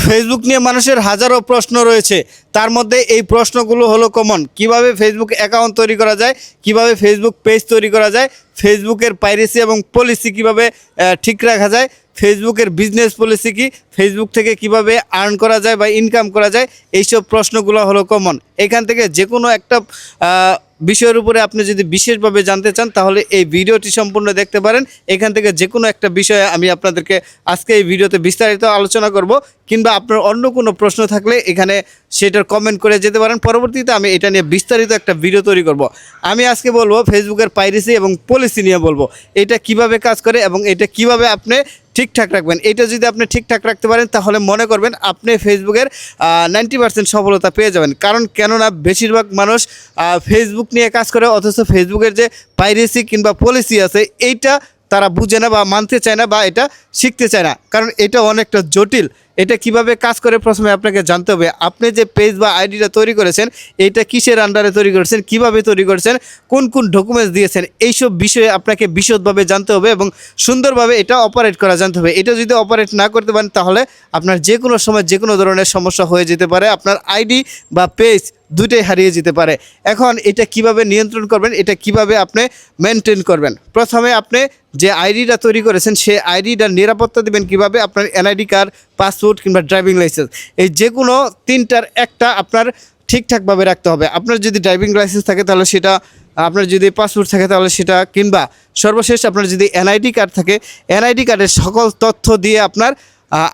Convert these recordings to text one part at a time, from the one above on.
Facebook নিয়ে মানুষের হাজারো প্রশ্ন রয়েছে, তার মধ্যে এই প্রশ্নগুলো হলো কমন। কিভাবে ফেসবুক অ্যাকাউন্ট তৈরি করা যায়, কিভাবে ফেসবুক পেজ তৈরি করা যায়, ফেসবুকের পাইরেসি এবং পলিসি কিভাবে ঠিক রাখা যায়, ফেসবুকের বিজনেস পলিসি কি, ফেসবুক থেকে কিভাবে আর্ন করা যায় বা ইনকাম করা যায়, এইসব প্রশ্নগুলো হলো কমন। এখান থেকে যে কোনো একটা বিষয়ের উপরে আপনি যদি বিশেষভাবে জানতে চান তাহলে এই ভিডিওটি সম্পূর্ণ দেখতে পারেন। এখান থেকে যে কোনো একটা বিষয়ে আমি আপনাদেরকে আজকে এই ভিডিওতে বিস্তারিত আলোচনা করব, কিংবা আপনার অন্য কোনো প্রশ্ন থাকলে এখানে সেটার কমেন্ট করে যেতে পারেন। পরবর্তীতে আমি এটা নিয়ে বিস্তারিত একটা ভিডিও তৈরি করব। আমি আজকে বলবো ফেসবুকের পাইরেসি এবং পলিসি নিয়ে বলবো, এটা কিভাবে কাজ করে এবং এটা কিভাবে আপনি ঠিকঠাক রাখবেন। এটা যদি আপনি ঠিকঠাক রাখতে পারেন তাহলে মনে করবেন আপনি ফেসবুকের 90% সফলতা পেয়ে যাবেন। কারণ কেননা বেশিরভাগ মানুষ ফেসবুক নিয়ে কাজ করে, অথচ ফেসবুকের যে পাইরেসি কিংবা পলিসি আছে এইটা তারা বুঝে না বা মানতে চায় না বা এটা শিখতে চায় না, কারণ এটা অনেকটা জটিল। এটা কিভাবে কাজ করে প্রথমে আপনাকে জানতে হবে। আপনি যে পেজ বা আইডিটা তৈরি করেছেন এটা কিসের আন্ডারে তৈরি করেছেন, কিভাবে তৈরি করেছেন, কোন কোন ডকুমেন্টস দিয়েছেন, এইসব বিষয়ে আপনাকে বিশদভাবে জানতে হবে এবং সুন্দরভাবে এটা অপারেট করা জানতে হবে। এটা যদি অপারেট না করতে পারেন তাহলে আপনার যে কোনো সময় যে কোনো ধরনের সমস্যা হয়ে যেতে পারে, আপনার আইডি বা পেজ দুটোই হারিয়ে যেতে পারে। এখন এটা কিভাবে নিয়ন্ত্রণ করবেন, এটা কিভাবে আপনি মেনটেন করবেন। প্রথমে আপনি যে আইডিটা তৈরি করেছেন সেই আইডিটার নিরাপত্তা দেবেন কিভাবে, আপনার এনআইডি কার্ড, পাসপোর্ট কিংবা ড্রাইভিং লাইসেন্স, এই যে কোনো তিনটার একটা আপনার ঠিকঠাকভাবে রাখতে হবে। আপনার যদি ড্রাইভিং লাইসেন্স থাকে তাহলে সেটা, আপনার যদি পাসপোর্ট থাকে তাহলে সেটা, কিংবা সর্বশেষ আপনার যদি এনআইডি কার্ড থাকে এনআইডি কার্ডের সকল তথ্য দিয়ে আপনার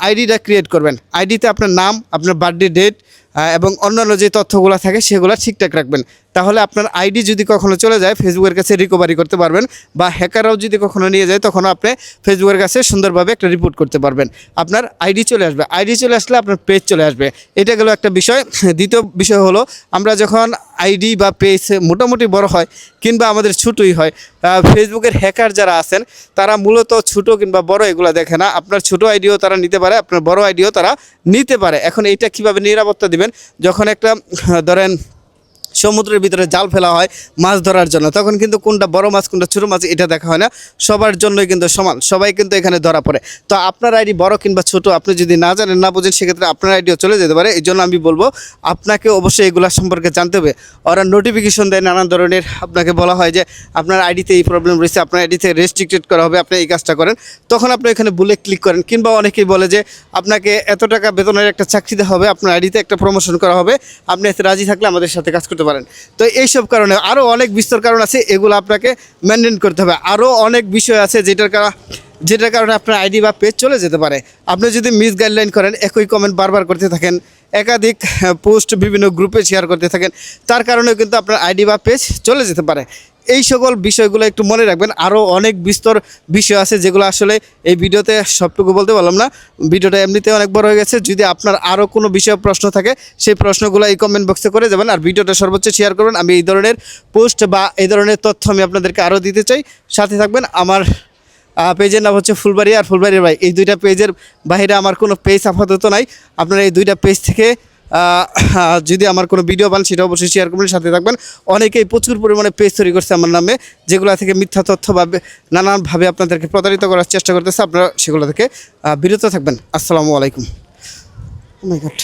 আইডিটা ক্রিয়েট করবেন। আইডিতে আপনার নাম, আপনার বার্থডে ডেট এবং অন্যান্য যে তথ্যগুলো থাকে সেগুলো ঠিকঠাক রাখবেন। তাহলে আপনার আইডি যদি কখনো চলে যায় ফেসবুকের কাছে রিকভারি করতে পারবেন, বা হ্যাকাররাও যদি কখনো নিয়ে যায় তখনও আপনি ফেসবুকের কাছে সুন্দরভাবে একটা রিপোর্ট করতে পারবেন। আপনার আইডি চলে আসবে, আইডি চলে আসলে আপনার পেজ চলে আসবে। এটা গেল একটা বিষয়। দ্বিতীয় বিষয় হলো, আমরা যখন আইডি বা পেজ মোটামুটি বড় হয় কিংবা আমাদের ছোটোই হয়, ফেসবুকের হ্যাকার যারা আছেন তারা মূলত ছোটো কিংবা বড় এগুলো দেখে না। আপনার ছোটো আইডিও তারা নিতে পারে, আপনার বড় আইডিও তারা নিতে পারে। এখন এইটা কীভাবে নিরাপত্তা দিবেন, যখন একটা ধরেন সমুদ্রের ভিতরে জাল ফেলা হয় মাছ ধরার জন্য, তখন কিন্তু কোনটা বড় মাছ কোনটা ছোটো মাছ এটা দেখা হয় না, সবার জন্যই কিন্তু সমান, সবাই কিন্তু এখানে ধরা পড়ে। তো আপনার আইডি বড় কিংবা ছোট আপনি যদি না জানেন না বোঝেন সেক্ষেত্রে আপনার আইডিও চলে যেতে পারে। এই জন্য আমি বলবো আপনাকে অবশ্যই এগুলো সম্পর্কে জানতে হবে। ওরা নোটিফিকেশন দেয় নানান ধরনের, আপনাকে বলা হয় যে আপনার আইডিতে এই প্রবলেম রয়েছে, আপনার আইডিতে রেস্ট্রিক্টেড করা হবে, আপনি এই কাজটা করেন, তখন আপনি এখানে বুলে ক্লিক করেন। কিংবা অনেকেই বলে যে আপনাকে এত টাকা বেতনের একটা চাকরি দেওয়া হবে, আপনার আইডিতে একটা প্রমোশন করা হবে, আপনি এতে রাজি থাকলে আমাদের সাথে কাজ করতে পারেন। তো এইসব কারণে আরও অনেক বিস্তর কারণ আছে, এগুলো আপনাকে মেনটেন করতে হবে। আরও অনেক বিষয় আছে যেটার কারণে আপনার আইডি বা পেজ চলে যেতে পারে। আপনি যদি মিস গাইডলাইন করেন, একই কমেন্ট বারবার করতে থাকেন, একাধিক পোস্ট বিভিন্ন গ্রুপে শেয়ার করতে থাকেন, তার কারণেও কিন্তু আপনার আইডি বা পেজ চলে যেতে পারে। এই সকল বিষয়গুলো একটু মনে রাখবেন। আরও অনেক বিস্তর বিষয় আছে যেগুলো আসলে এই ভিডিওতে সবটুকু বলতে পারলাম না, ভিডিওটা এমনিতে অনেক বড় হয়ে গেছে। যদি আপনার আরও কোনো বিষয়ে প্রশ্ন থাকে সেই প্রশ্নগুলো এই কমেন্ট বক্সে করে যাবেন, আর ভিডিওটা সর্বোচ্চ শেয়ার করবেন। আমি এই ধরনের পোস্ট বা এই ধরনের তথ্য আমি আপনাদেরকে আরও দিতে চাই, সাথে থাকবেন। আমার পেজের নাম হচ্ছে ফুলবাড়ি আর ফুলবাড়ির ভাই। এই দুইটা পেজের বাইরে আমার কোনো পেজ আপাতত নাই। আপনারা এই দুইটা পেজ থেকে যদি আমার কোনো ভিডিও পান সেটা অবশ্যই শেয়ার করবেন, সাথে থাকবেন। অনেকেই প্রচুর পরিমাণে পেজ তৈরি করছে আমার নামে, যেগুলো থেকে মিথ্যা তথ্য বা নানানভাবে আপনাদেরকে প্রতারিত করার চেষ্টা করতেছে। আপনারা সেগুলো থেকে বিরত থাকবেন। আসসালামু আলাইকুম। ও মাই গড।